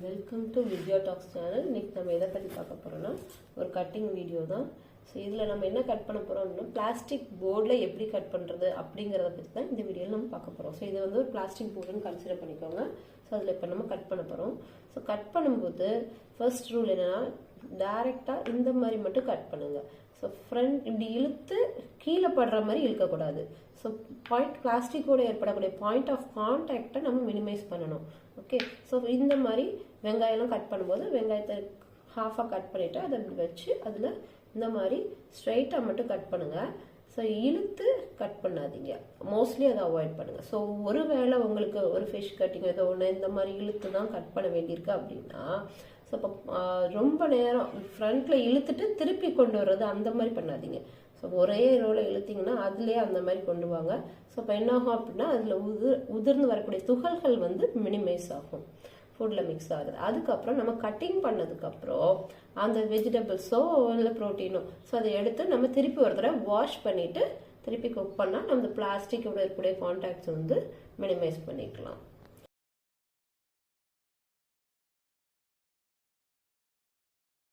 Welcome to Vidya talks channel. இன்னைக்கு நம்ம எதை பற்றி பார்க்க போகிறோம்னா ஒரு கட்டிங் வீடியோ தான். ஸோ இதில் நம்ம என்ன கட் பண்ண போகிறோம்னா பிளாஸ்டிக் போர்டில் எப்படி கட் பண்ணுறது அப்படிங்கிறத பற்றி தான் இந்த வீடியோவில் நம்ம பார்க்க போகிறோம். ஸோ இது வந்து ஒரு பிளாஸ்டிக் போர்டுன்னு கன்சிடர் பண்ணிக்கோங்க. ஸோ அதில் இப்போ நம்ம கட் பண்ண போகிறோம். ஸோ கட் பண்ணும்போது ஃபர்ஸ்ட் ரூல் என்னென்னா டைரெக்டாக இந்த மாதிரி மட்டும் கட் பண்ணுங்கள். ஸோ ஃப்ரண்ட் இப்படி இழுத்து கீழே படுற மாதிரி இழுக்கக்கூடாது. ஸோ பிளாஸ்டிக்கோட ஏற்படக்கூடிய பாயிண்ட் ஆஃப் கான்டாக்டை நம்ம மினிமைஸ் பண்ணணும். ஓகே, ஸோ இந்த மாதிரி வெங்காயம்லாம் கட் பண்ணும்போது வெங்காயத்தை ஹாஃபாக கட் பண்ணிவிட்டு அதை இப்படி வச்சு அதில் இந்த மாதிரி ஸ்ட்ரைட்டாக மட்டும் கட் பண்ணுங்கள். ஸோ இழுத்து கட் பண்ணாதீங்க, மோஸ்ட்லி அதை அவாய்ட் பண்ணுங்கள். ஸோ ஒரு வேளை உங்களுக்கு ஒரு ஃபிஷ் கட்டிங் ஏதோ ஒன்று இந்த மாதிரி இழுத்து தான் கட் பண்ண வேண்டியிருக்கு அப்படின்னா ஸோ இப்போ ரொம்ப நேரம் ஃப்ரண்ட்டில் இழுத்துட்டு திருப்பி கொண்டு வர்றது அந்த மாதிரி பண்ணாதீங்க. ஸோ ஒரே ரோவில் இழுத்திங்கன்னா அதுலேயே அந்த மாதிரி கொண்டு வாங்க. ஸோ இப்போ என்ன ஆகும் அப்படின்னா அதில் உதிர்ந்து வரக்கூடிய துகள்கள் வந்து மினிமைஸ் ஆகும், ஃபுட்டில் மிக்ஸ் ஆகுது. அதுக்கப்புறம் நம்ம கட்டிங் பண்ணதுக்கப்புறம் அந்த வெஜிடபிள்ஸோ இல்லை ப்ரோட்டீனோ ஸோ அதை எடுத்து நம்ம திருப்பி ஒரு தடவை வாஷ் பண்ணிவிட்டு திருப்பி குக் பண்ணால் நம்ம பிளாஸ்டிக்கோட இருக்கக்கூடிய கான்டாக்ட்ஸ் வந்து மினிமைஸ் பண்ணிக்கலாம்.